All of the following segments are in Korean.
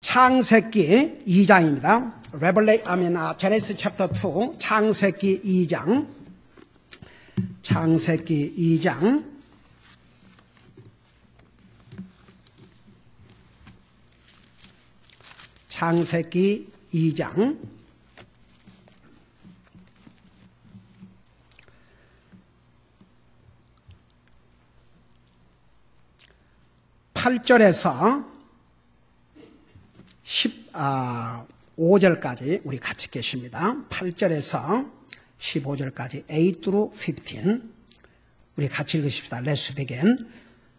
창세기 2장입니다. 제네시스 챕터 2, 창세기 2장. 창세기 2장. 창세기 2장. 8절에서 15절까지 우리 같이 계십니다. 8절에서 15절까지 8 through 15 우리 같이 읽으십시다. Let's begin.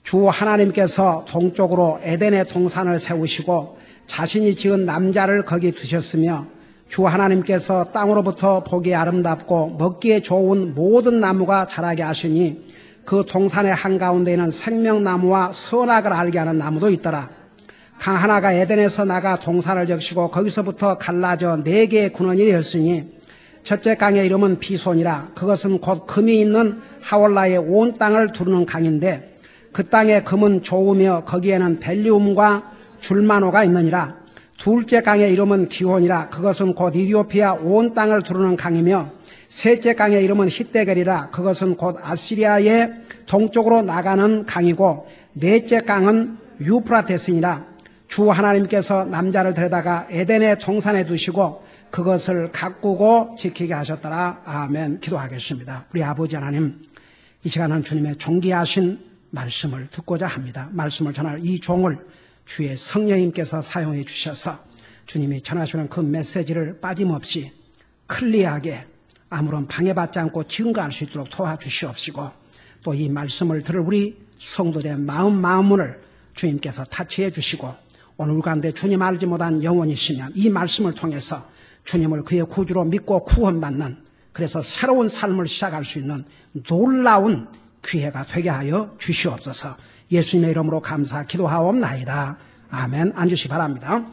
주 하나님께서 동쪽으로 에덴의 동산을 세우시고 자신이 지은 남자를 거기 두셨으며 주 하나님께서 땅으로부터 보기에 아름답고 먹기에 좋은 모든 나무가 자라게 하시니 그 동산의 한가운데에는 생명나무와 선악을 알게 하는 나무도 있더라. 강 하나가 에덴에서 나가 동산을 적시고 거기서부터 갈라져 4개의 군원이 되었으니 첫째 강의 이름은 비손이라. 그것은 곧 금이 있는 하월라의 온 땅을 두르는 강인데 그 땅의 금은 좋으며 거기에는 벨리움과 줄마노가 있느니라. 둘째 강의 이름은 기혼이라. 그것은 곧 이디오피아 온 땅을 두르는 강이며 셋째 강의 이름은 히데겔이라. 그것은 곧 아시리아의 동쪽으로 나가는 강이고 넷째 강은 유프라테스니라. 주 하나님께서 남자를 데려다가 에덴의 동산에 두시고 그것을 가꾸고 지키게 하셨더라. 아멘. 기도하겠습니다. 우리 아버지 하나님, 이 시간은 주님의 존귀하신 말씀을 듣고자 합니다. 말씀을 전할 이 종을 주의 성령님께서 사용해 주셔서 주님이 전하시는 그 메시지를 빠짐없이 클리어하게 아무런 방해받지 않고 증거할 수 있도록 도와주시옵시고 또 이 말씀을 들을 우리 성도들의 마음문을 주님께서 타치해 주시고 오늘 가운데 주님 알지 못한 영혼이 있으면 이 말씀을 통해서 주님을 그의 구주로 믿고 구원받는 그래서 새로운 삶을 시작할 수 있는 놀라운 기회가 되게 하여 주시옵소서. 예수님의 이름으로 감사 기도하옵나이다. 아멘. 앉으시기 바랍니다.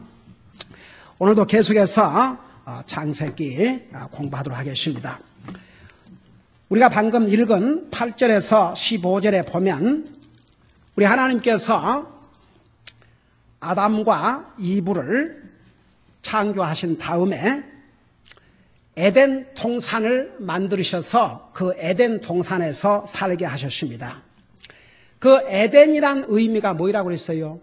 오늘도 계속해서 창세기 공부하도록 하겠습니다. 우리가 방금 읽은 8절에서 15절에 보면 우리 하나님께서 아담과 이브를 창조하신 다음에 에덴 동산을 만드셔서 그 에덴 동산에서 살게 하셨습니다. 그 에덴이란 의미가 뭐라고 그랬어요?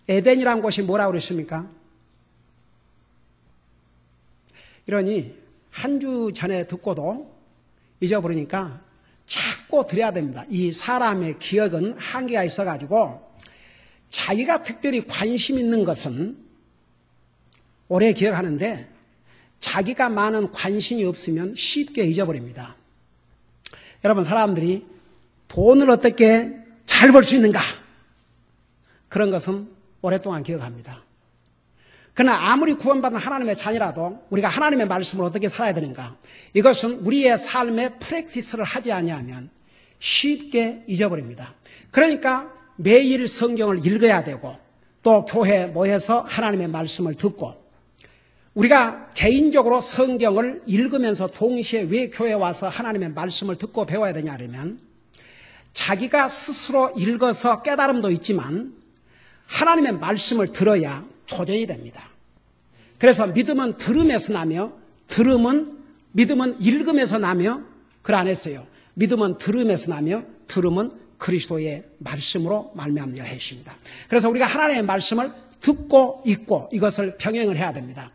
에덴이란 곳이 뭐라고 그랬습니까? 이러니 한 주 전에 듣고도 잊어버리니까 자꾸 드려야 됩니다. 이 사람의 기억은 한계가 있어가지고 자기가 특별히 관심 있는 것은 오래 기억하는데 자기가 많은 관심이 없으면 쉽게 잊어버립니다. 여러분, 사람들이 돈을 어떻게 잘 벌 수 있는가? 그런 것은 오랫동안 기억합니다. 그러나 아무리 구원받은 하나님의 자녀라도 우리가 하나님의 말씀을 어떻게 살아야 되는가? 이것은 우리의 삶의 프랙티스를 하지 아니하면 쉽게 잊어버립니다. 그러니까 매일 성경을 읽어야 되고 또 교회에 모여서 하나님의 말씀을 듣고 우리가 개인적으로 성경을 읽으면서 동시에 왜 교회에 와서 하나님의 말씀을 듣고 배워야 되냐 하면 자기가 스스로 읽어서 깨달음도 있지만 하나님의 말씀을 들어야 도전이 됩니다. 그래서 믿음은 들음에서 나며 믿음은 읽음에서 나며 글 안 했어요. 믿음은 들음에서 나며 들음은 그리스도의 말씀으로 말미암는 일 했습니다. 그래서 우리가 하나님의 말씀을 듣고 읽고 이것을 병행을 해야 됩니다.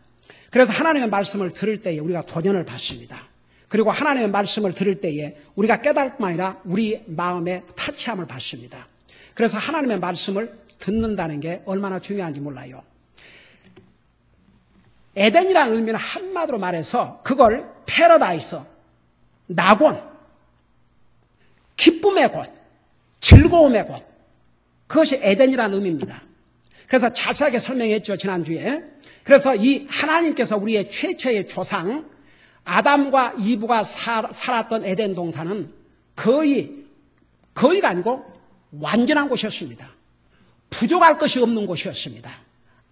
그래서 하나님의 말씀을 들을 때에 우리가 도전을 받습니다. 그리고 하나님의 말씀을 들을 때에 우리가 깨달을 뿐만 아니라 우리 마음에 타치함을 받습니다. 그래서 하나님의 말씀을 듣는다는 게 얼마나 중요한지 몰라요. 에덴이라는 의미는 한마디로 말해서 그걸 패러다이스, 낙원, 기쁨의 곳, 즐거움의 곳, 그것이 에덴이라는 의미입니다. 그래서 자세하게 설명했죠, 지난주에. 그래서 이 하나님께서 우리의 최초의 조상 아담과 이브가 살았던 에덴 동산은 거의가 아니고 완전한 곳이었습니다. 부족할 것이 없는 곳이었습니다.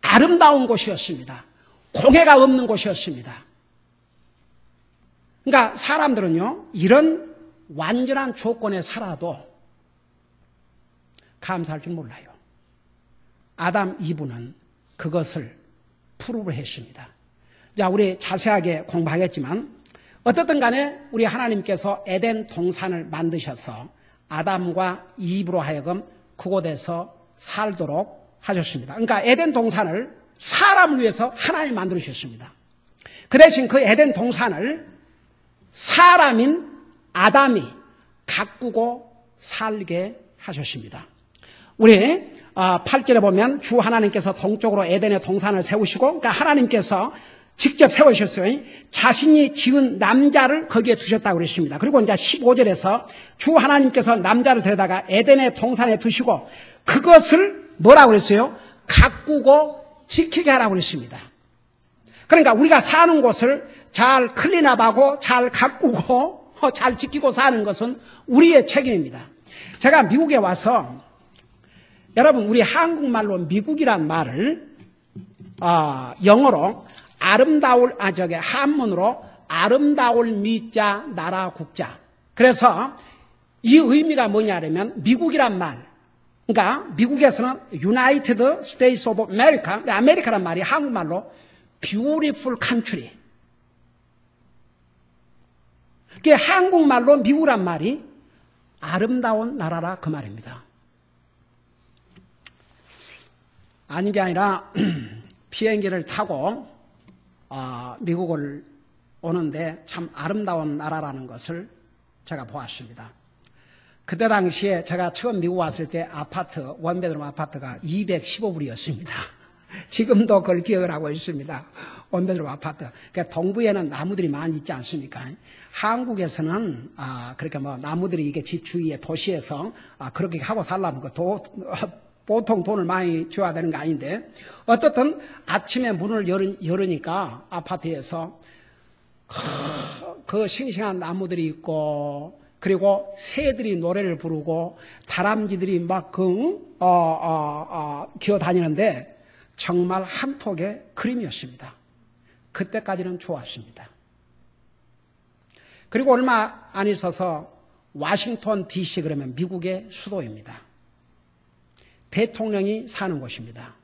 아름다운 곳이었습니다. 공해가 없는 곳이었습니다. 그러니까 사람들은요, 이런 완전한 조건에 살아도 감사할 줄 몰라요. 아담 이브는 그것을 프루브를 했습니다. 자, 우리 자세하게 공부하겠지만 어떻든 간에 우리 하나님께서 에덴 동산을 만드셔서 아담과 이브로 하여금 그곳에서 살도록 하셨습니다. 그러니까 에덴 동산을 사람을 위해서 하나님이 만들으셨습니다. 그 대신 그 에덴 동산을 사람인 아담이 가꾸고 살게 하셨습니다. 우리 8절에 보면 주 하나님께서 동쪽으로 에덴의 동산을 세우시고, 그러니까 하나님께서 직접 세우셨어요. 자신이 지은 남자를 거기에 두셨다고 그랬습니다. 그리고 이제 15절에서 주 하나님께서 남자를 데려다가 에덴의 동산에 두시고 그것을 뭐라고 그랬어요? 가꾸고 지키게 하라고 그랬습니다. 그러니까 우리가 사는 곳을 잘 클린업하고 잘 가꾸고 잘 지키고 사는 것은 우리의 책임입니다. 제가 미국에 와서 여러분 우리 한국말로 미국이란 말을 영어로 한문으로 아름다울 미자 나라 국자. 그래서 이 의미가 뭐냐면 미국이란 말. 그러니까 미국에서는 United States of America, 아메리카란 말이 한국말로 Beautiful Country. 그게 한국말로 미국이란 말이 아름다운 나라라 그 말입니다. 아닌 게 아니라 비행기를 타고 미국을 오는데 참 아름다운 나라라는 것을 제가 보았습니다. 그때 당시에 제가 처음 미국 왔을 때 아파트, 원베드룸 아파트가 215불이었습니다. 지금도 그걸 기억을 하고 있습니다. 원베드룸 아파트. 그러니까 동부에는 나무들이 많이 있지 않습니까? 한국에서는 그렇게 뭐 나무들이 이게 집 주위에 도시에서 그렇게 하고 살려면 보통 돈을 많이 줘야 되는 거 아닌데, 어떻든 아침에 문을 열으니까 아파트에서 그 싱싱한 나무들이 있고, 그리고 새들이 노래를 부르고 다람쥐들이 막 기어다니는데 정말 한 폭의 그림이었습니다. 그때까지는 좋았습니다. 그리고 얼마 안 있어서 워싱턴 DC 그러면 미국의 수도입니다. 대통령이 사는 곳입니다.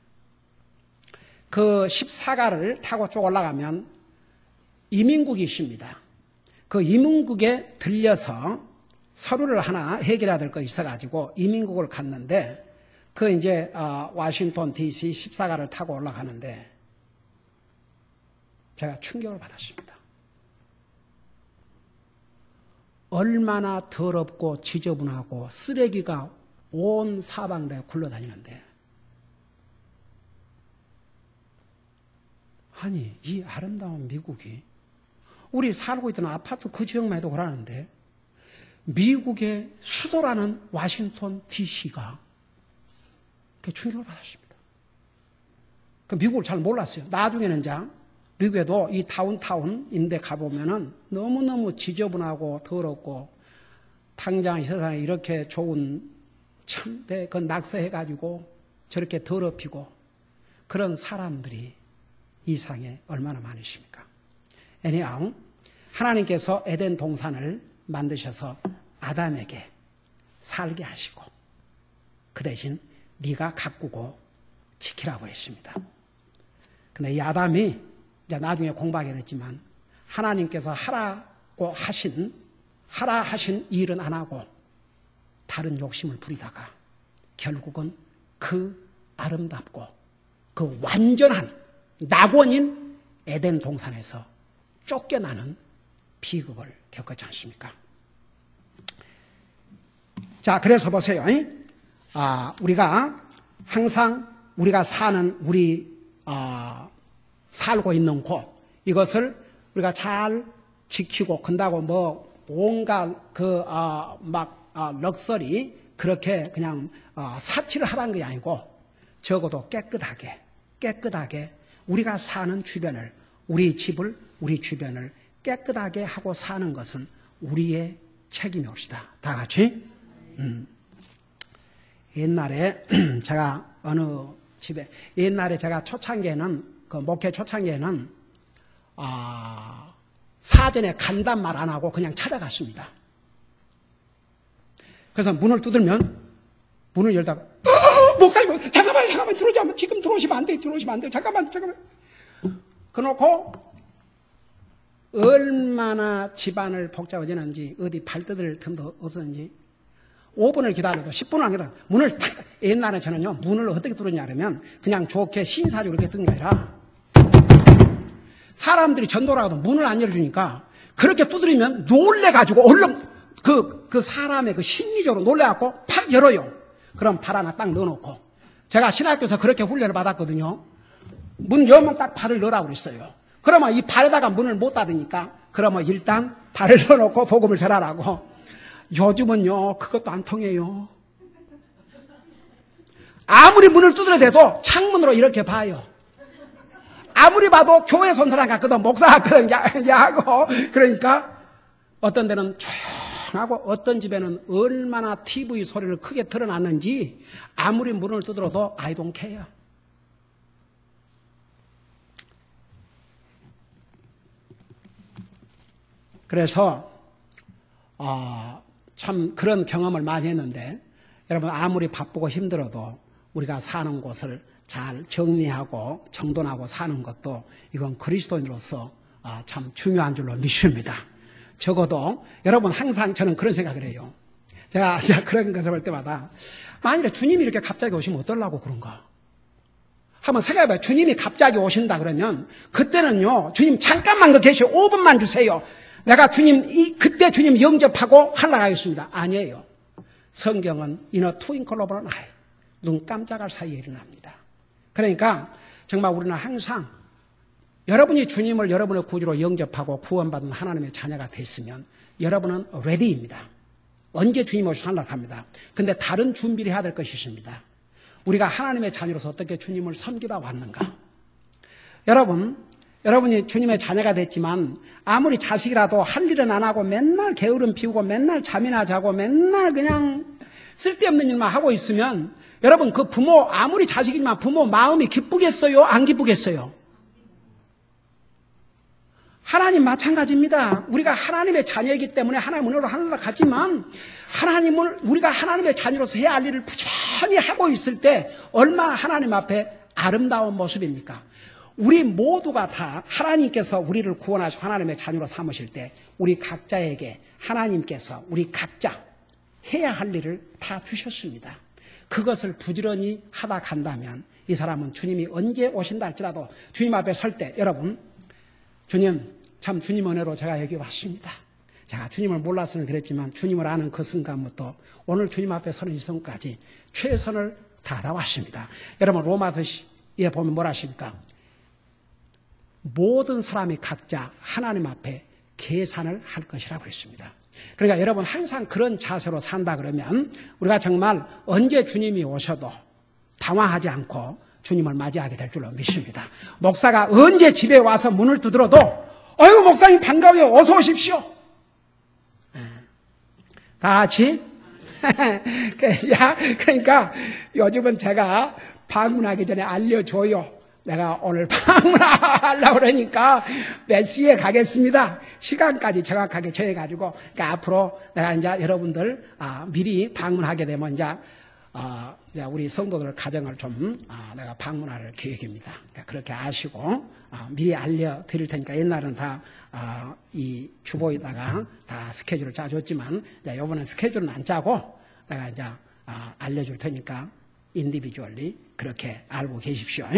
그 14가를 타고 쭉 올라가면 이민국이 있습니다. 그 이민국에 들려서 서류를 하나 해결해야 될 거 있어가지고 이민국을 갔는데, 그 이제 워싱턴 DC 14가를 타고 올라가는데 제가 충격을 받았습니다. 얼마나 더럽고 지저분하고 쓰레기가 온 사방에 굴러다니는데, 아니 이 아름다운 미국이, 우리 살고 있던 아파트 그 지역만 해도 그러는데 미국의 수도라는 워싱턴 DC가 충격을 받았습니다. 그 미국을 잘 몰랐어요. 나중에는 이제 미국에도 이 다운타운인데 가보면은 너무너무 지저분하고 더럽고, 당장 이 세상에 이렇게 좋은 참, 그 낙서해가지고 저렇게 더럽히고 그런 사람들이 이 상에 얼마나 많으십니까? anyhow, 하나님께서 에덴 동산을 만드셔서 아담에게 살게 하시고 그 대신 네가 가꾸고 지키라고 했습니다. 근데 이 아담이 이제 나중에 공부하게 됐지만 하나님께서 하라 하신 일은 안 하고 다른 욕심을 부리다가 결국은 그 아름답고 그 완전한 낙원인 에덴 동산에서 쫓겨나는 비극을 겪었지 않습니까? 자, 그래서 보세요. 우리가 항상 우리가 살고 있는 곳, 이것을 우리가 잘 지키고 근다고 뭔가 럭셔리 그렇게 그냥 사치를 하라는 게 아니고, 적어도 깨끗하게 우리가 사는 주변을, 우리 집을, 우리 주변을 깨끗하게 하고 사는 것은 우리의 책임이옵시다. 다 같이. 옛날에 제가 옛날에 제가 초창기에는, 그 목회 초창기에는 사전에 간단 말 안 하고 그냥 찾아갔습니다. 그래서 문을 두들면 문을 열다가 목사님 잠깐만 지금 들어오시면 안 돼. 잠깐만. 그놓고 얼마나 집안을 복잡해지는지 어디 발떠들 틈도 없었는지 5분을 기다려도 10분을 안 기다려 문을 탁 옛날에 저는요 문을 어떻게 뚫었냐 그러면 그냥 좋게 신사적으로 이렇게 뚫은 게 아니라 사람들이 전도를 하거든 문을 안 열어주니까 그렇게 두드리면 놀래가지고 얼른 그 사람의 그 심리적으로 놀래갖고 팍 열어요. 그럼 발 하나 딱 넣어놓고 제가 신학교에서 그렇게 훈련을 받았거든요. 문 열면 딱 발을 넣으라고 그랬어요. 그러면 이 발에다가 문을 못 닫으니까 그러면 일단 발을 넣어놓고 복음을 전하라고. 요즘은요 그것도 안 통해요. 아무리 문을 두드려대도 창문으로 이렇게 봐요. 아무리 봐도 교회 손사람 같거든 목사 같거든 야하고 그러니까 어떤 데는 조용하고 어떤 집에는 얼마나 TV 소리를 크게 틀어놨는지 아무리 문을 두드려도 I don't care. 그래서 참 그런 경험을 많이 했는데 여러분 아무리 바쁘고 힘들어도 우리가 사는 곳을 잘 정리하고 정돈하고 사는 것도 이건 그리스도인으로서 참 중요한 줄로 믿습니다. 적어도 여러분 항상 저는 그런 생각을 해요. 제가 그런 것을 볼 때마다 만일에 주님이 이렇게 갑자기 오시면 어떨라고 그런가? 한번 생각해봐요. 주님이 갑자기 오신다 그러면 그때는요 주님 잠깐만 그 계셔 5분만 주세요. 내가 그때 주님 영접하고 하려가겠습니다. 아니에요. 성경은 in a twinkle of an eye 눈 깜짝할 사이에 일어납니다. 그러니까 정말 우리는 항상 여러분이 주님을 여러분의 구주로 영접하고 구원받은 하나님의 자녀가 됐으면 여러분은 ready입니다. 언제 주님 오셔서 하려고 합니다. 근데 다른 준비를 해야 될 것이 있습니다. 우리가 하나님의 자녀로서 어떻게 주님을 섬기다 왔는가? 여러분이 주님의 자녀가 됐지만 아무리 자식이라도 할 일은 안 하고 맨날 게으름 피우고 맨날 잠이나 자고 맨날 그냥 쓸데없는 일만 하고 있으면 여러분 그 부모 아무리 자식이지만 부모 마음이 기쁘겠어요? 안 기쁘겠어요? 하나님 마찬가지입니다. 우리가 하나님의 자녀이기 때문에 하나님으로 하늘로 가지만 우리가 하나님의 자녀로서 해야 할 일을 부지런히 하고 있을 때 얼마나 하나님 앞에 아름다운 모습입니까? 우리 모두가 다 하나님께서 우리를 구원하시고 하나님의 자녀로 삼으실 때 우리 각자에게 하나님께서 우리 각자 해야 할 일을 다 주셨습니다. 그것을 부지런히 하다 간다면 이 사람은 주님이 언제 오신다 할지라도 주님 앞에 설 때 여러분 참 주님 은혜로 제가 여기 왔습니다. 제가 주님을 몰라서는 그랬지만 주님을 아는 그 순간부터 오늘 주님 앞에 서는 이 순간까지 최선을 다하다 왔습니다. 여러분 로마서에 보면 뭐라 하십니까? 모든 사람이 각자 하나님 앞에 계산을 할 것이라고 했습니다. 그러니까 여러분 항상 그런 자세로 산다 그러면 우리가 정말 언제 주님이 오셔도 당황하지 않고 주님을 맞이하게 될 줄로 믿습니다. 목사가 언제 집에 와서 문을 두드려도 아이고 목사님 반가워요. 어서 오십시오. 다 같이 그러니까 요즘은 제가 방문하기 전에 알려줘요. 내가 오늘 방문하려고 그러니까 몇 시에 가겠습니다. 시간까지 정확하게 정해가지고 그러니까 앞으로 내가 이제 여러분들 미리 방문하게 되면 이제 우리 성도들 가정을 좀 내가 방문할 계획입니다. 그러니까 그렇게 아시고 미리 알려드릴 테니까 옛날은 다 이 주보에다가 다 스케줄을 짜줬지만 이제 이번엔 스케줄은 안 짜고 내가 이제 알려줄 테니까 인디비주얼리 그렇게 알고 계십시오.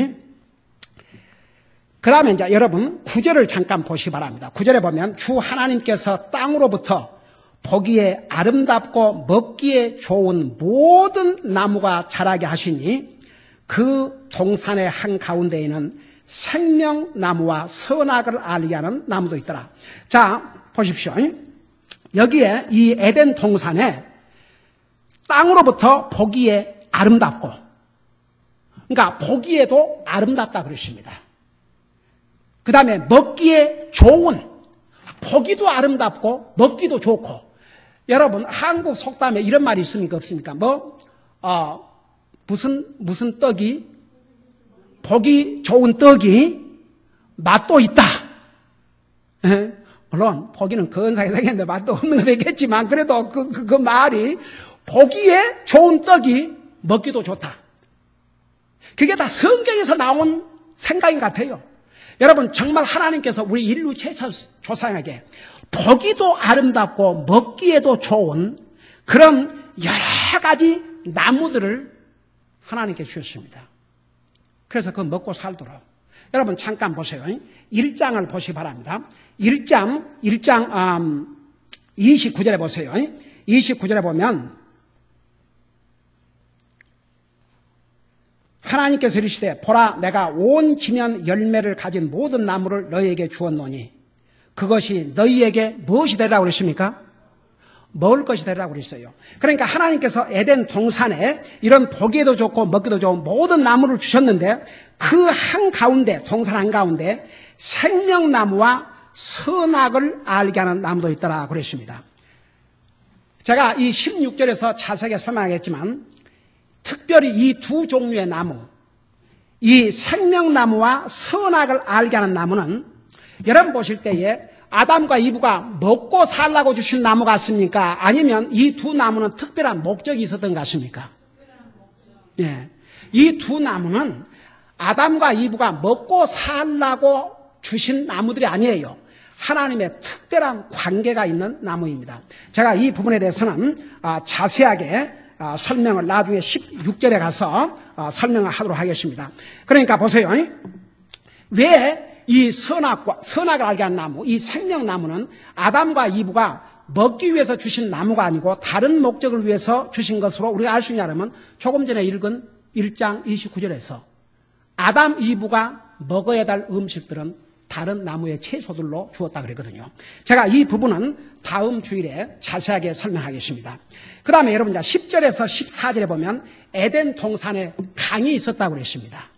그 다음에 이제 여러분 9절을 잠깐 보시기 바랍니다. 9절에 보면 주 하나님께서 땅으로부터 보기에 아름답고 먹기에 좋은 모든 나무가 자라게 하시니 그 동산의 한가운데에는 생명나무와 선악을 알게 하는 나무도 있더라. 자 보십시오. 여기에 이 에덴 동산에 땅으로부터 보기에 아름답고 그러니까 보기에도 아름답다 그러십니다. 그 다음에 먹기에 좋은 보기도 아름답고 먹기도 좋고 여러분 한국 속담에 이런 말이 있습니까 없습니까? 무슨 떡이 보기 좋은 떡이 맛도 있다. 물론 보기는 근사하게 생겼는데 맛도 없는 건 있겠지만 그래도 그 말이 보기에 좋은 떡이 먹기도 좋다. 그게 다 성경에서 나온 생각인 것 같아요. 여러분, 정말 하나님께서 우리 인류 최초 조상에게 보기도 아름답고 먹기에도 좋은 그런 여러 가지 나무들을 하나님께 주셨습니다. 그래서 그거 먹고 살도록. 여러분 잠깐 보세요. 1장을 보시기 바랍니다. 1장 29절에 보세요. 29절에 보면 하나님께서 이르시되 보라 내가 온 지면 열매를 가진 모든 나무를 너희에게 주었노니 그것이 너희에게 무엇이 되라고 그랬습니까? 먹을 것이 되라고 그랬어요. 그러니까 하나님께서 에덴 동산에 이런 보기에도 좋고 먹기도 좋은 모든 나무를 주셨는데 그 한가운데 동산 한가운데 생명나무와 선악을 알게 하는 나무도 있더라 그랬습니다. 제가 이 16절에서 자세하게 설명하겠지만 특별히 이 두 종류의 나무, 이 생명나무와 선악을 알게 하는 나무는 여러분 보실 때에 아담과 이브가 먹고 살라고 주신 나무 같습니까? 아니면 이 두 나무는 특별한 목적이 있었던 것 같습니까? 예. 이 두 나무는 아담과 이브가 먹고 살라고 주신 나무들이 아니에요. 하나님의 특별한 관계가 있는 나무입니다. 제가 이 부분에 대해서는 자세하게 설명을 나중에 16절에 가서 설명을 하도록 하겠습니다. 그러니까 보세요. 왜 이 선악을 알게 한 나무, 이 생명나무는 아담과 이브가 먹기 위해서 주신 나무가 아니고 다른 목적을 위해서 주신 것으로 우리가 알 수 있냐면 조금 전에 읽은 1장 29절에서 아담, 이브가 먹어야 될 음식들은 다른 나무의 채소들로 주었다 그랬거든요. 제가 이 부분은 다음 주일에 자세하게 설명하겠습니다. 그 다음에 여러분 10절에서 14절에 보면 에덴 동산에 강이 있었다고 그랬습니다.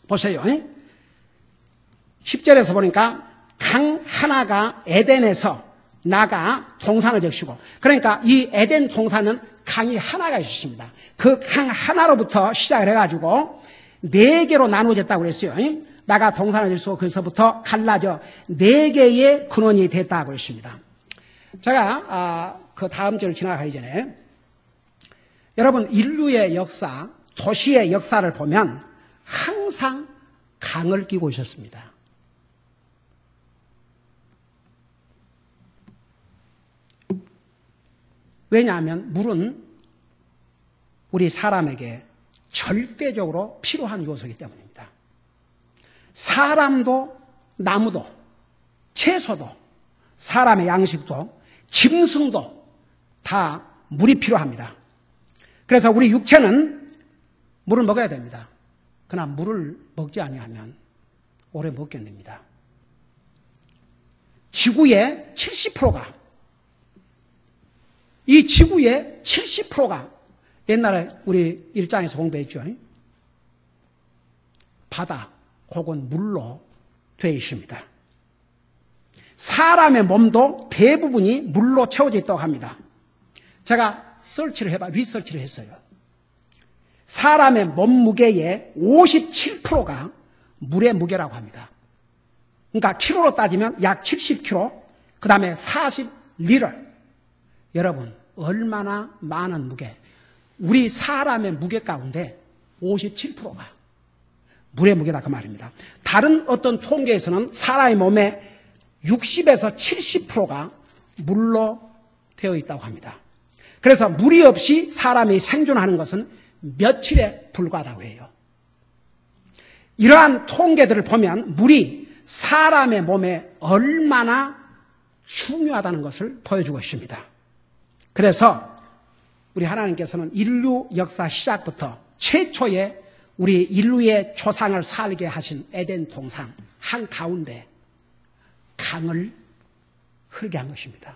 보세요. 10절에서 보니까 강 하나가 에덴에서 나가 동산을 적시고 그러니까 이 에덴 동산은 강이 하나가 있었습니다. 그 강 하나로부터 시작을 해가지고 4개로 나누어졌다고 그랬어요. 나가 동산을 적시고 거기서부터 갈라져 4개의 근원이 됐다고 그랬습니다. 제가 그 다음 절을 지나가기 전에 여러분 인류의 역사, 도시의 역사를 보면 항상 강을 끼고 있었습니다. 왜냐하면 물은 우리 사람에게 절대적으로 필요한 요소이기 때문입니다. 사람도 나무도 채소도 사람의 양식도 짐승도 다 물이 필요합니다. 그래서 우리 육체는 물을 먹어야 됩니다. 그러나 물을 먹지 아니하면 오래 못 견딥니다. 지구의 70%가 이 지구의 70%가 옛날에 우리 1장에서 공부했죠. 바다 혹은 물로 되어 있습니다. 사람의 몸도 대부분이 물로 채워져 있다고 합니다. 제가 리서치를 했어요. 사람의 몸무게의 57%가 물의 무게라고 합니다. 그러니까 킬로로 따지면 약 70kg, 그 다음에 40리터. 여러분 얼마나 많은 무게, 우리 사람의 무게 가운데 57%가 물의 무게다 그 말입니다. 다른 어떤 통계에서는 사람의 몸의 60에서 70%가 물로 되어 있다고 합니다. 그래서 물이 없이 사람이 생존하는 것은 며칠에 불과하다고 해요. 이러한 통계들을 보면 물이 사람의 몸에 얼마나 중요하다는 것을 보여주고 있습니다. 그래서 우리 하나님께서는 인류 역사 시작부터 최초의 우리 인류의 조상을 살게 하신 에덴 동산 한가운데 강을 흐르게 한 것입니다.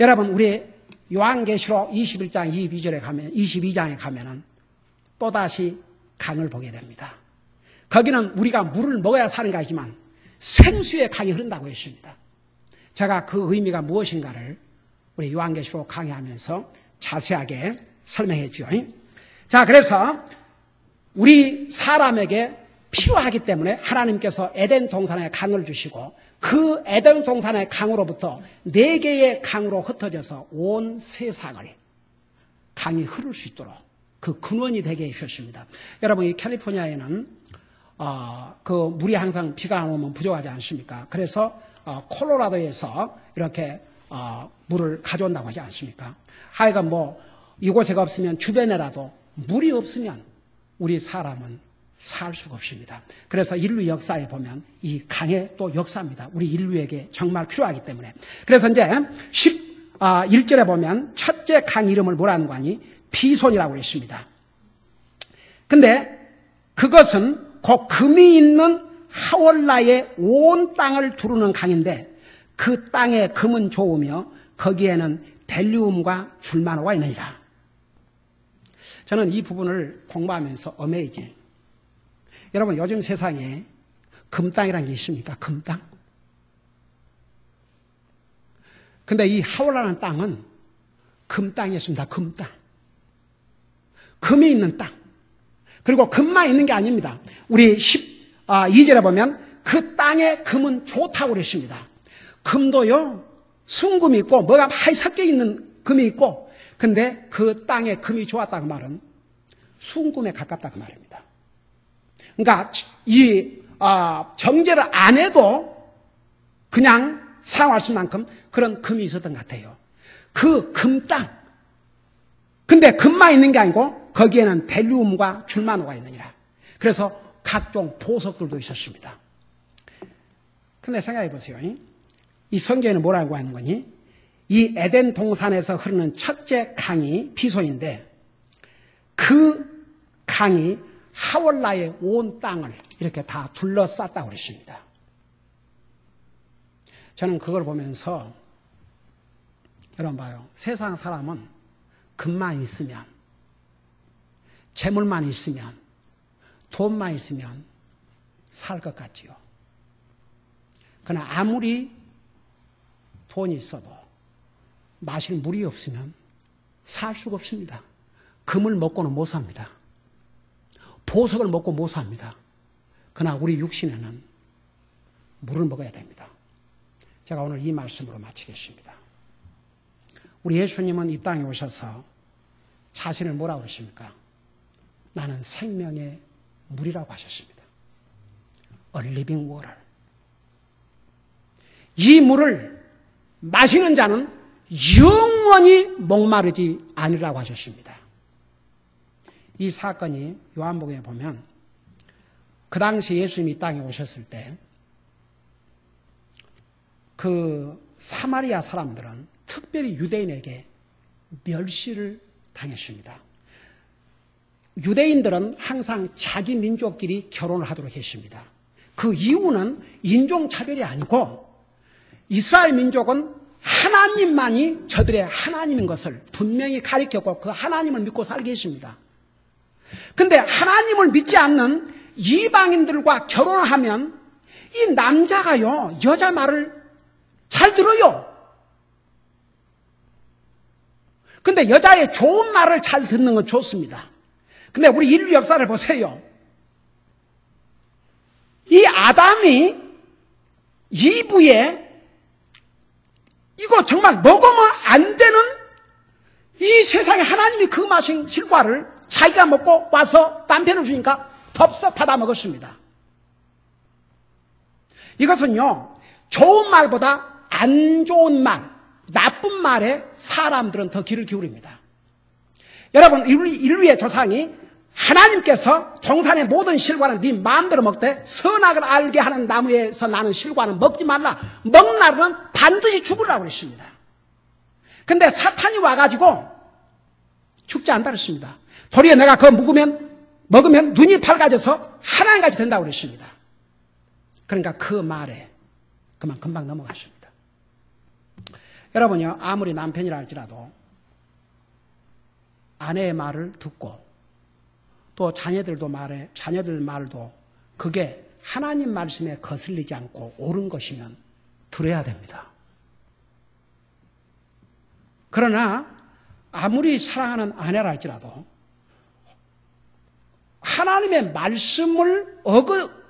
여러분 우리 요한계시록 21장 22장에 가면은 또다시 강을 보게 됩니다. 거기는 우리가 물을 먹어야 사는 것이지만 생수의 강이 흐른다고 했습니다. 제가 그 의미가 무엇인가를 우리 요한계시록 강의하면서 자세하게 설명했죠. 자, 그래서 우리 사람에게 필요하기 때문에 하나님께서 에덴 동산에 강을 주시고 그 에덴 동산의 강으로부터 4개의 강으로 흩어져서 온 세상을 강이 흐를 수 있도록 그 근원이 되게 해주셨습니다. 여러분, 이 캘리포니아에는 그 물이 항상 비가 안 오면 부족하지 않습니까? 그래서 콜로라도에서 이렇게 물을 가져온다고 하지 않습니까? 하여간 뭐 이곳에가 없으면 주변에라도 물이 없으면 우리 사람은 살 수가 없습니다. 그래서 인류 역사에 보면 이 강의 또 역사입니다. 우리 인류에게 정말 필요하기 때문에. 그래서 이제 11절에 보면 첫째 강 이름을 뭐라는 거 아니? 피손이라고 했습니다. 근데 그것은 그 금이 있는 하월라의 온 땅을 두르는 강인데 그 땅의 금은 좋으며 거기에는 벨리움과 줄마노가 있느니라. 저는 이 부분을 공부하면서 어메이징. 여러분, 요즘 세상에 금땅이라는 게 있습니까? 금땅? 근데 이 하월라는 땅은 금땅이었습니다. 금땅. 금이 있는 땅. 그리고 금만 있는 게 아닙니다. 우리 12절에 보면 그 땅의 금은 좋다고 그랬습니다. 금도요, 순금이 있고 뭐가 많이 섞여 있는 금이 있고, 근데 그 땅의 금이 좋았다고 말은 순금에 가깝다고 말입니다. 그러니까 이 정제를 안 해도 그냥 사용할 수 있는 만큼 그런 금이 있었던 것 같아요. 그 금 땅. 근데 금만 있는 게 아니고 거기에는 벨리움과 줄마노가 있느니라. 그래서 각종 보석들도 있었습니다. 근데 생각해 보세요. 이 성경에는 뭐라고 하는 거니? 이 에덴 동산에서 흐르는 첫째 강이 피손인데 그 강이 하월라의 온 땅을 이렇게 다 둘러쌌다고 그랬습니다. 저는 그걸 보면서 여러분 봐요. 세상 사람은 금만 있으면, 재물만 있으면, 돈만 있으면 살 것 같지요. 그러나 아무리 돈이 있어도 마실 물이 없으면 살 수가 없습니다. 금을 먹고는 못 삽니다. 보석을 먹고 못 삽니다. 그러나 우리 육신에는 물을 먹어야 됩니다. 제가 오늘 이 말씀으로 마치겠습니다. 우리 예수님은 이 땅에 오셔서 자신을 뭐라고 그러십니까? 나는 생명의 물이라고 하셨습니다. A living water. 이 물을 마시는 자는 영원히 목마르지 아니라고 하셨습니다. 이 사건이 요한복음에 보면 그 당시 예수님이 이 땅에 오셨을 때 그 사마리아 사람들은 특별히 유대인에게 멸시를 당했습니다. 유대인들은 항상 자기 민족끼리 결혼을 하도록 했습니다. 그 이유는 인종차별이 아니고 이스라엘 민족은 하나님만이 저들의 하나님인 것을 분명히 가리켰고 그 하나님을 믿고 살게 했습니다. 근데 하나님을 믿지 않는 이방인들과 결혼을 하면 이 남자가요, 여자 말을 잘 들어요. 근데 여자의 좋은 말을 잘 듣는 건 좋습니다. 근데 우리 인류 역사를 보세요. 이 아담이 이브에 이거 정말 먹으면 안 되는 이 세상에 하나님이 금하신 실과를 자기가 먹고 와서 남편을 주니까 덥석 받아 먹었습니다. 이것은요, 좋은 말보다 안 좋은 말, 나쁜 말에 사람들은 더 귀를 기울입니다. 여러분, 인류의 조상이 하나님께서 동산의 모든 실과는 네 마음대로 먹되 선악을 알게 하는 나무에서 나는 실과는 먹지 말라. 먹나는 반드시 죽으라고 그랬습니다. 근데 사탄이 와가지고 죽지 않다 그랬습니다. 도리어 내가 그거 먹으면 눈이 밝아져서 하나님같이 된다고 그랬습니다. 그러니까 그 말에 그만 금방 넘어가십니다. 여러분요, 아무리 남편이라 할지라도 아내의 말을 듣고 또 자녀들 말도 그게 하나님 말씀에 거슬리지 않고 옳은 것이면 들어야 됩니다. 그러나 아무리 사랑하는 아내라 할지라도 하나님의 말씀을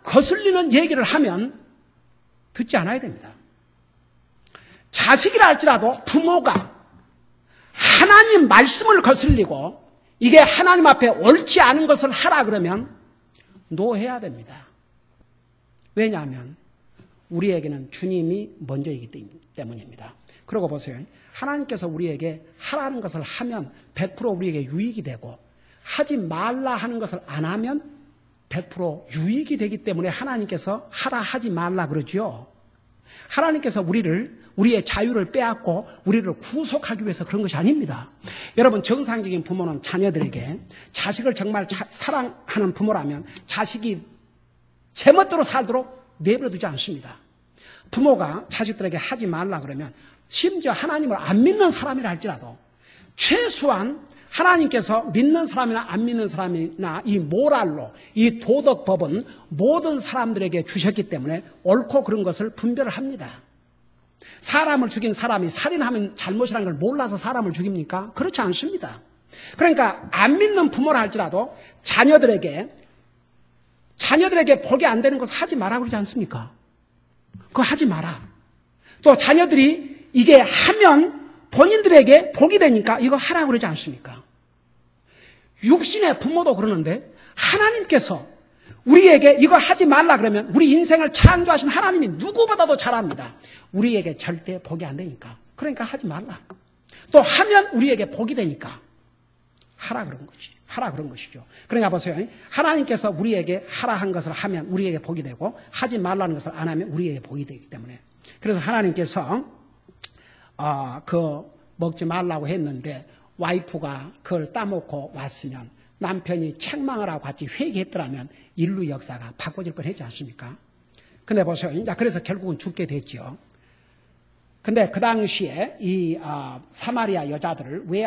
거슬리는 얘기를 하면 듣지 않아야 됩니다. 자식이라 할지라도 부모가 하나님 말씀을 거슬리고 이게 하나님 앞에 옳지 않은 것을 하라 그러면 노해야 됩니다. 왜냐하면 우리에게는 주님이 먼저이기 때문입니다. 그러고 보세요. 하나님께서 우리에게 하라는 것을 하면 100% 우리에게 유익이 되고 하지 말라 하는 것을 안 하면 100% 유익이 되기 때문에 하나님께서 하라 하지 말라 그러죠. 하나님께서 우리의 자유를 빼앗고 우리를 구속하기 위해서 그런 것이 아닙니다. 여러분, 정상적인 부모는 자녀들에게 자식을 정말 사랑하는 부모라면 자식이 제멋대로 살도록 내버려두지 않습니다. 부모가 자식들에게 하지 말라 그러면 심지어 하나님을 안 믿는 사람이라 할지라도 최소한 하나님께서 믿는 사람이나 안 믿는 사람이나 이 모랄로, 이 도덕법은 모든 사람들에게 주셨기 때문에 옳고 그른 것을 분별을 합니다. 사람을 죽인 사람이 살인하면 잘못이라는 걸 몰라서 사람을 죽입니까? 그렇지 않습니다. 그러니까 안 믿는 부모라 할지라도 자녀들에게 복이 안 되는 것을 하지 마라 그러지 않습니까? 그거 하지 마라. 또 자녀들이 이게 하면 본인들에게 복이 되니까 이거 하라 그러지 않습니까? 육신의 부모도 그러는데 하나님께서 우리에게 이거 하지 말라 그러면 우리 인생을 창조하신 하나님이 누구보다도 잘 압니다. 우리에게 절대 복이 안 되니까. 그러니까 하지 말라. 또 하면 우리에게 복이 되니까 하라 그런 것이죠. 그러니까 보세요. 하나님께서 우리에게 하라 한 것을 하면 우리에게 복이 되고 하지 말라는 것을 안 하면 우리에게 복이 되기 때문에. 그래서 하나님께서 먹지 말라고 했는데 와이프가 그걸 따먹고 왔으면 남편이 책망을 하고 같이 회개했더라면 인류 역사가 바꿔질 뻔했지 않습니까? 근데 보세요. 그래서 결국은 죽게 됐죠. 근데 그 당시에 이 사마리아 여자들을 왜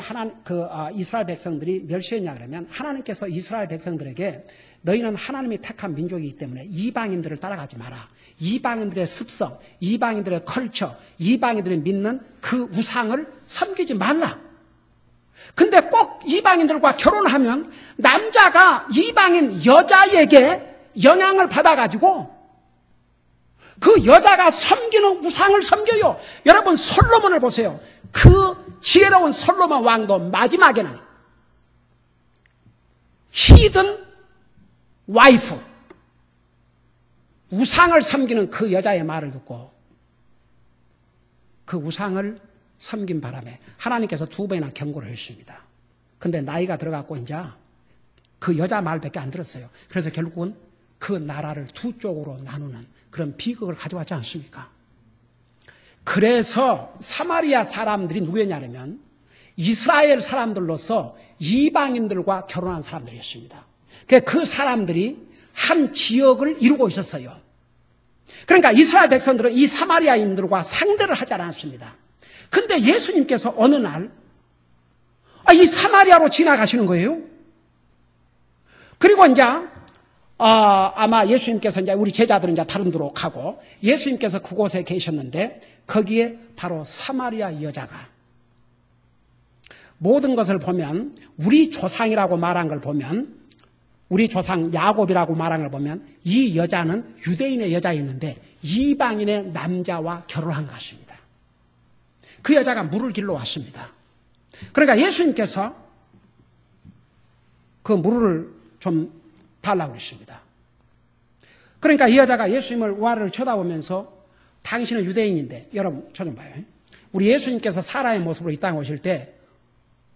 이스라엘 백성들이 멸시했냐 그러면 하나님께서 이스라엘 백성들에게 너희는 하나님이 택한 민족이기 때문에 이방인들을 따라가지 마라. 이방인들의 습성, 이방인들의 컬처, 이방인들이 믿는 그 우상을 섬기지 말라. 근데 꼭 이방인들과 결혼하면 남자가 이방인 여자에게 영향을 받아가지고 그 여자가 섬기는 우상을 섬겨요. 여러분, 솔로몬을 보세요. 그 지혜로운 솔로몬 왕도 마지막에는 히든 와이프, 우상을 섬기는 그 여자의 말을 듣고 그 우상을 섬긴 바람에 하나님께서 2번이나 경고를 했습니다. 근데 나이가 들어갔고 이제 그 여자 말밖에 안 들었어요. 그래서 결국은 그 나라를 두 쪽으로 나누는 그런 비극을 가져왔지 않습니까? 그래서 사마리아 사람들이 누구였냐면 이스라엘 사람들로서 이방인들과 결혼한 사람들이었습니다. 그 사람들이 한 지역을 이루고 있었어요. 그러니까 이스라엘 백성들은 이 사마리아인들과 상대를 하지 않았습니다. 근데 예수님께서 어느 날 이 사마리아로 지나가시는 거예요. 그리고 이제 아마 예수님께서 이제 우리 제자들은 이제 다른 데로 가고 예수님께서 그곳에 계셨는데 거기에 바로 사마리아 여자가 모든 것을 보면 우리 조상이라고 말한 걸 보면 우리 조상 야곱이라고 말한 걸 보면 이 여자는 유대인의 여자였는데 이방인의 남자와 결혼한 것입니다. 그 여자가 물을 길러 왔습니다. 그러니까 예수님께서 그 물을 좀 달라고 했습니다. 그러니까 이 여자가 예수님을 우아를 쳐다보면서 당신은 유대인인데 여러분 저 좀 봐요. 우리 예수님께서 사람의 모습으로 이 땅에 오실 때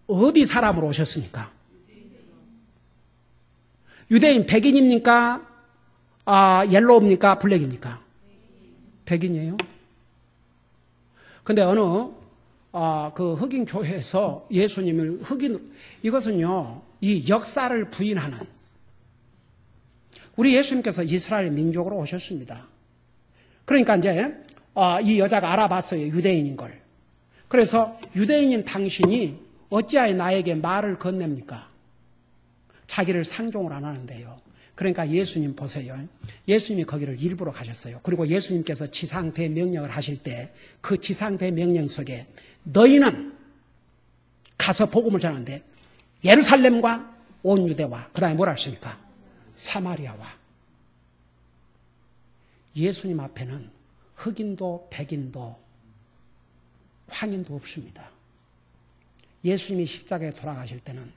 어디 사람으로 오셨습니까? 유대인 백인입니까? 옐로우입니까? 블랙입니까? 백인이에요. 근데 어느 그 흑인 교회에서 예수님을 이것은요 이 역사를 부인하는 우리 예수님께서 이스라엘 민족으로 오셨습니다. 그러니까 이제 이 여자가 알아봤어요. 유대인인 걸. 그래서 유대인인 당신이 어찌하여 나에게 말을 건넵니까? 자기를 상종을 안 하는데요. 그러니까 예수님 보세요. 예수님이 거기를 일부러 가셨어요. 그리고 예수님께서 지상대명령을 하실 때 그 지상대명령 속에 너희는 가서 복음을 전하는데 예루살렘과 온 유대와 그 다음에 뭐라 하십니까? 사마리아와. 예수님 앞에는 흑인도 백인도 황인도 없습니다. 예수님이 십자가에 돌아가실 때는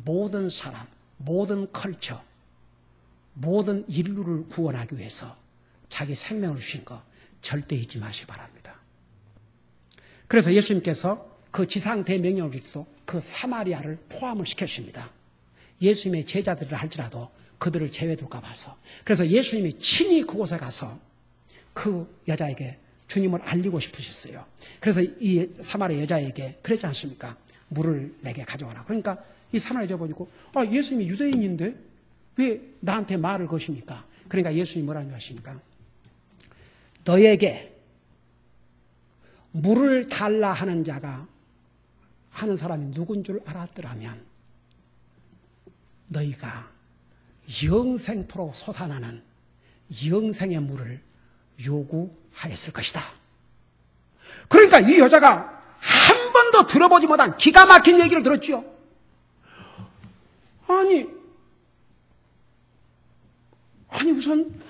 모든 사람, 모든 컬처, 모든 인류를 구원하기 위해서 자기 생명을 주신 거 절대 잊지 마시기 바랍니다. 그래서 예수님께서 그 지상 대명령을 주시도 그 사마리아를 포함을 시켜주십니다. 예수님의 제자들을 할지라도 그들을 제외둘까 봐서. 그래서 예수님이 친히 그곳에 가서 그 여자에게 주님을 알리고 싶으셨어요. 그래서 이 사마리아 여자에게 그랬지 않습니까? 물을 내게 가져와라. 그러니까 이 사마리아 여자 보니까 예수님이 유대인인데 왜 나한테 말을 거십니까? 그러니까 예수님이 뭐라고 하십니까? 너에게 물을 달라 하는 자가 하는 사람이 누군 줄 알았더라면 너희가 영생토록 솟아나는 영생의 물을 요구하였을 것이다. 그러니까 이 여자가 한 번도 들어보지 못한 기가 막힌 얘기를 들었죠. 아니 우선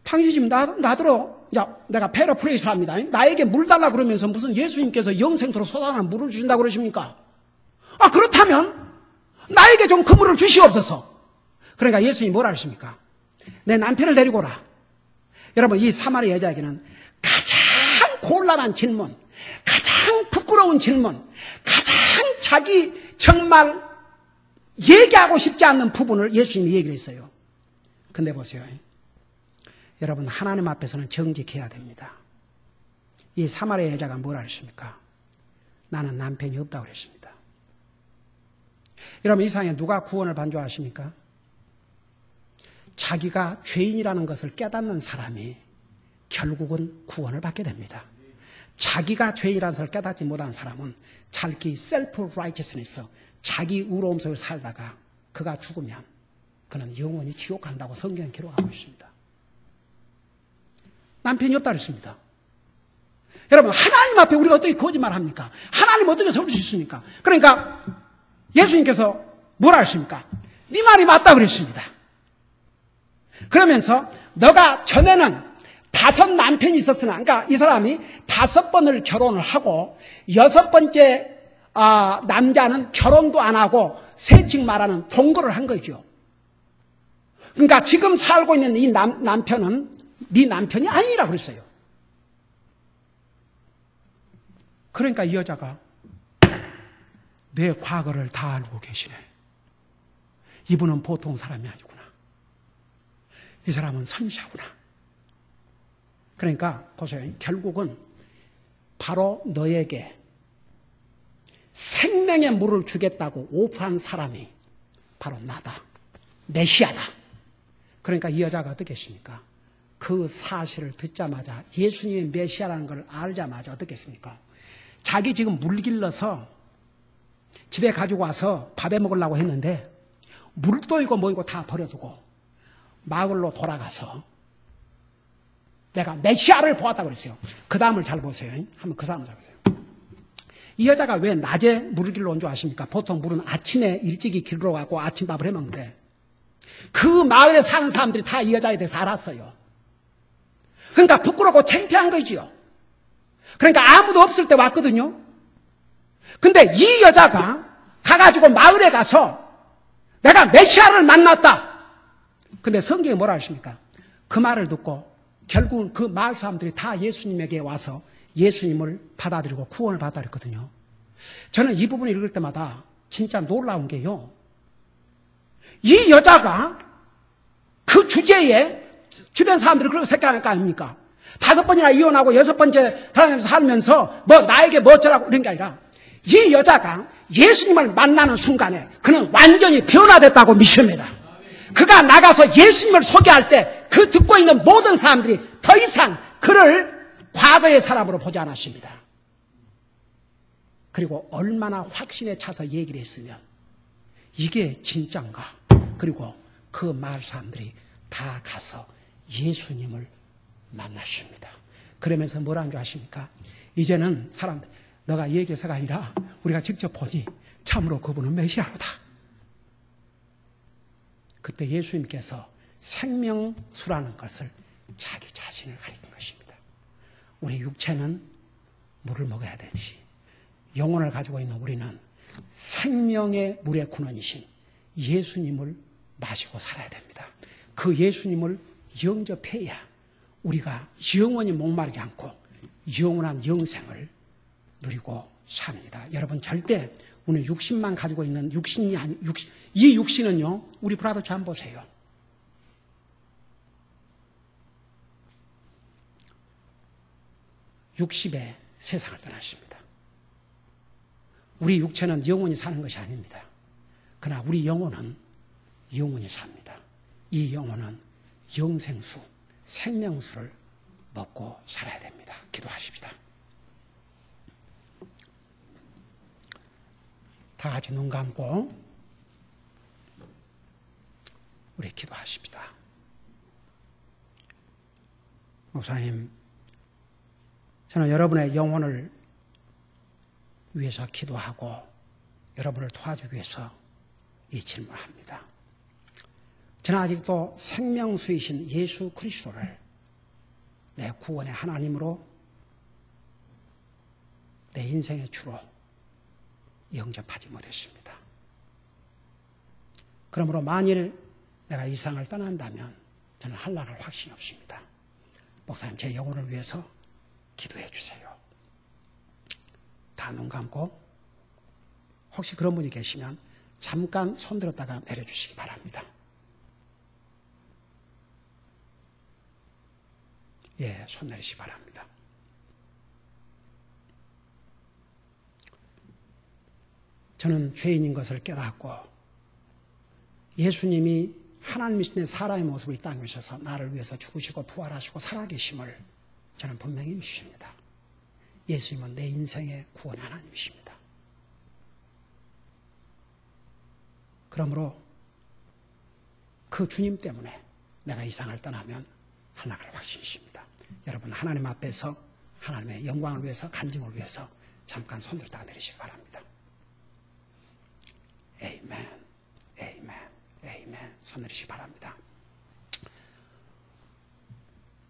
당신 지금 나더러 내가 패러프레이스를 합니다. 나에게 물 달라 그러면서 무슨 예수님께서 영생토록 쏟아나는 물을 주신다고 그러십니까? 그렇다면 나에게 좀 그 물을 주시옵소서. 그러니까 예수님이 뭐라 하십니까? 내 남편을 데리고 오라. 여러분, 이 사마리아 여자에게는 가장 곤란한 질문, 가장 부끄러운 질문, 가장 자기 정말 얘기하고 싶지 않는 부분을 예수님이 얘기를 했어요. 근데 보세요. 여러분, 하나님 앞에서는 정직해야 됩니다. 이 사마리아 여자가 뭐라 그랬습니까? 나는 남편이 없다고 그랬습니다. 여러분, 이 세상에 누가 구원을 반주하십니까? 자기가 죄인이라는 것을 깨닫는 사람이 결국은 구원을 받게 됩니다. 자기가 죄인이라는 것을 깨닫지 못한 사람은 자기 셀프 라이처스니스, 자기 의로움 속에 살다가 그가 죽으면 그는 영원히 지옥 간다고 성경에 기록하고 있습니다. 남편이 없다 그랬습니다. 여러분, 하나님 앞에 우리가 어떻게 거짓말합니까? 하나님 어떻게 세울 수 있습니까? 그러니까 예수님께서 뭐라 하십니까? 네 말이 맞다 그랬습니다. 그러면서 너가 전에는 5 남편이 있었으나, 그러니까 이 사람이 5번을 결혼을 하고 6번째 남자는 결혼도 안 하고 세칭 말하는 동거를 한 거죠. 그러니까 지금 살고 있는 이 남편은 네 남편이 아니라 그랬어요. 그러니까 이 여자가 내 과거를 다 알고 계시네. 이분은 보통 사람이 아니구나. 이 사람은 선지자구나. 그러니까 보세요. 결국은 바로 너에게 생명의 물을 주겠다고 오프한 사람이 바로 나다. 메시아다. 그러니까 이 여자가 어떻게 했습니까? 그 사실을 듣자마자, 예수님이 메시아라는 걸 알자마자 어떻게 했습니까? 자기 지금 물 길러서 집에 가지고 와서 밥에 먹으려고 했는데 물도 이고 뭐이고 다 버려두고 마을로 돌아가서 내가 메시아를 보았다고 그랬어요. 그 다음을 잘 보세요. 한번 그 다음을 잘 보세요. 이 여자가 왜 낮에 물을 길러 온 줄 아십니까? 보통 물은 아침에 일찍이 길러 가고 아침밥을 해 먹는데 그 마을에 사는 사람들이 다 이 여자에 대해서 알았어요. 그러니까 부끄럽고 창피한 거지요. 그러니까 아무도 없을 때 왔거든요. 근데 이 여자가 가가지고 마을에 가서 내가 메시아를 만났다. 근데 성경에 뭐라 하십니까? 그 말을 듣고 결국은 그 마을 사람들이 다 예수님에게 와서 예수님을 받아들이고 구원을 받아들였거든요. 저는 이 부분을 읽을 때마다 진짜 놀라운 게요. 이 여자가 그 주제에 주변 사람들이 그렇게 생각할 거 아닙니까? 5번이나 이혼하고 6번째 다니면서 살면서 나에게 뭐 어쩌라고 이런 게 아니라 이 여자가 예수님을 만나는 순간에 그는 완전히 변화됐다고 믿습니다. 그가 나가서 예수님을 소개할 때 그 듣고 있는 모든 사람들이 더 이상 그를 과거의 사람으로 보지 않았습니다. 그리고 얼마나 확신에 차서 얘기를 했으면 이게 진짠가. 그리고 그 마을 사람들이 다 가서 예수님을 만났습니다. 그러면서 뭐라는 줄 아십니까? 이제는 사람들, 너가 얘기해서가 아니라 우리가 직접 보니 참으로 그분은 메시아로다. 그때 예수님께서 생명수라는 것을 자기 자신을 가리킨 것입니다. 우리 육체는 물을 먹어야 되지. 영혼을 가지고 있는 우리는 생명의 물의 근원이신 예수님을 마시고 살아야 됩니다. 그 예수님을 영접해야 우리가 영원히 목마르지 않고 영원한 영생을 누리고 삽니다. 여러분 절대 오늘 육신만 가지고 있는 육신이 아니 이 육신은요. 우리 브라더 좀 보세요. 육십에 세상을 떠나십니다. 우리 육체는 영원히 사는 것이 아닙니다. 그러나 우리 영혼은 영원히 삽니다. 이 영혼은 영생수, 생명수를 먹고 살아야 됩니다. 기도하십시다. 다 같이 눈 감고 우리 기도하십시다. 목사님, 저는 여러분의 영혼을 위해서 기도하고 여러분을 도와주기 위해서 이 질문을 합니다. 저는 아직도 생명수이신 예수 그리스도를 내 구원의 하나님으로 내 인생의 주로 영접하지 못했습니다. 그러므로 만일 내가 이 세상을 떠난다면 저는 할날할 확신이 없습니다. 목사님, 제 영혼을 위해서 기도해 주세요. 다 눈 감고 혹시 그런 분이 계시면 잠깐 손 들었다가 내려주시기 바랍니다. 예, 손 내리시기 바랍니다. 저는 죄인인 것을 깨닫고 예수님이 하나님이신 사람의 모습으로 이 땅에 오셔서 나를 위해서 죽으시고 부활하시고 살아계심을 저는 분명히 믿습니다. 예수님은 내 인생의 구원의 하나님이십니다. 그러므로 그 주님 때문에 내가 이 세상을 떠나면 하나님을 확신이십니다. 여러분 하나님 앞에서 하나님의 영광을 위해서 간증을 위해서 잠깐 손들다가 내리시기 바랍니다. 에이멘, 에이멘, 에이멘. 손 내리시기 바랍니다.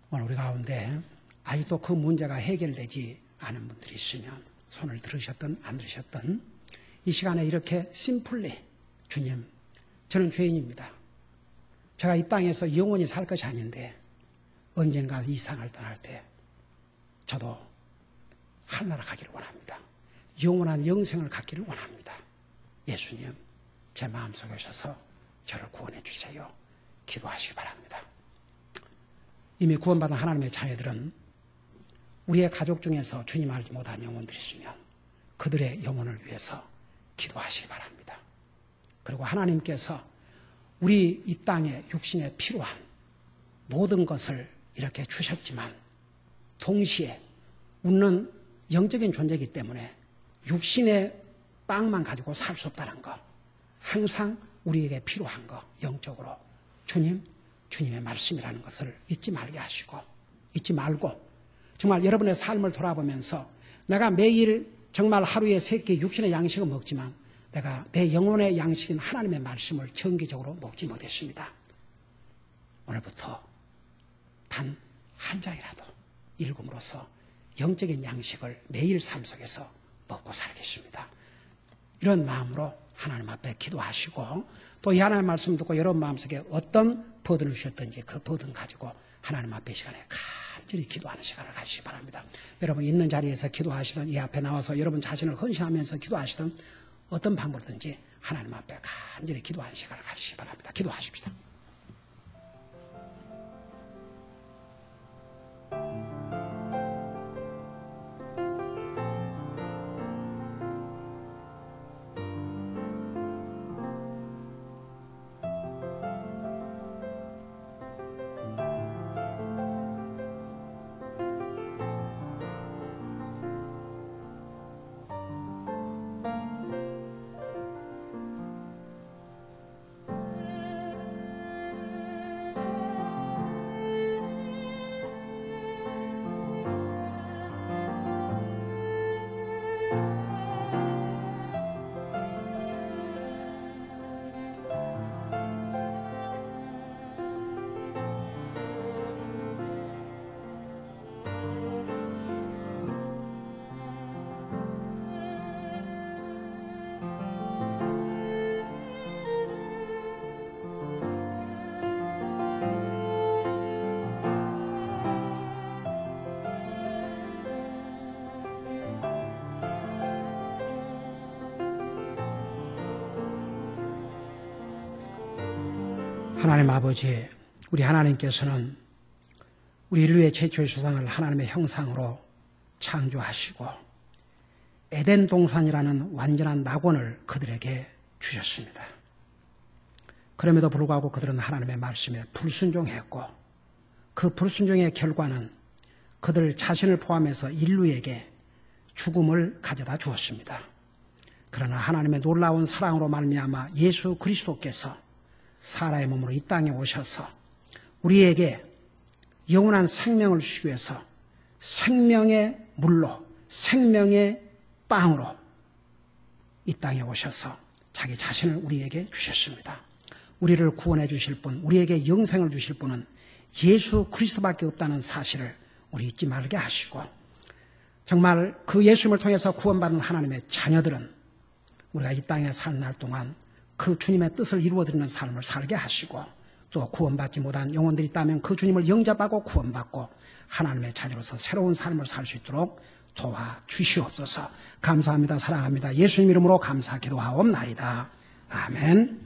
오늘 우리 가운데 아직도 그 문제가 해결되지 않은 분들이 있으면 손을 들으셨든 안 들으셨든 이 시간에 이렇게 심플리 주님, 저는 죄인입니다. 제가 이 땅에서 영원히 살 것이 아닌데 언젠가 이 세상을 떠날 때 저도 하늘나라 가기를 원합니다. 영원한 영생을 갖기를 원합니다. 예수님, 제 마음속에 오셔서 저를 구원해 주세요. 기도하시기 바랍니다. 이미 구원받은 하나님의 자녀들은 우리의 가족 중에서 주님 알지 못한 영혼들이 있으면 그들의 영혼을 위해서 기도하시기 바랍니다. 그리고 하나님께서 우리 이 땅에 육신에 필요한 모든 것을 이렇게 주셨지만 동시에 우리는 영적인 존재이기 때문에 육신의 빵만 가지고 살 수 없다는 거, 항상 우리에게 필요한 거 영적으로 주님, 주님의 말씀이라는 것을 잊지 말게 하시고 잊지 말고 정말 여러분의 삶을 돌아보면서 내가 매일 정말 하루에 3끼 육신의 양식을 먹지만 내가 내 영혼의 양식인 하나님의 말씀을 정기적으로 먹지 못했습니다. 오늘부터 단 한 장이라도 읽음으로써 영적인 양식을 매일 삶 속에서 먹고 살겠습니다. 이런 마음으로 하나님 앞에 기도하시고 또 이 하나님의 말씀 듣고 여러분 마음속에 어떤 버든을 주셨든지 그 버든 가지고 하나님 앞에 이 시간에 간절히 기도하는 시간을 가지시기 바랍니다. 여러분 있는 자리에서 기도하시든 이 앞에 나와서 여러분 자신을 헌신하면서 기도하시든 어떤 방법이든지 하나님 앞에 간절히 기도하는 시간을 가지시기 바랍니다. 기도하십시다. 하나님 아버지, 우리 하나님께서는 우리 인류의 최초의 조상을 하나님의 형상으로 창조하시고 에덴 동산이라는 완전한 낙원을 그들에게 주셨습니다. 그럼에도 불구하고 그들은 하나님의 말씀에 불순종했고 그 불순종의 결과는 그들 자신을 포함해서 인류에게 죽음을 가져다 주었습니다. 그러나 하나님의 놀라운 사랑으로 말미암아 예수 그리스도께서 사라의 몸으로 이 땅에 오셔서 우리에게 영원한 생명을 주시기 위해서 생명의 물로 생명의 빵으로 이 땅에 오셔서 자기 자신을 우리에게 주셨습니다. 우리를 구원해 주실 분, 우리에게 영생을 주실 분은 예수 그리스도밖에 없다는 사실을 우리 잊지 말게 하시고 정말 그 예수님을 통해서 구원받은 하나님의 자녀들은 우리가 이 땅에 사는 날 동안 그 주님의 뜻을 이루어드리는 삶을 살게 하시고 또 구원받지 못한 영혼들이 있다면 그 주님을 영접하고 구원받고 하나님의 자녀로서 새로운 삶을 살 수 있도록 도와주시옵소서. 감사합니다. 사랑합니다. 예수님 이름으로 감사 기도하옵나이다. 아멘.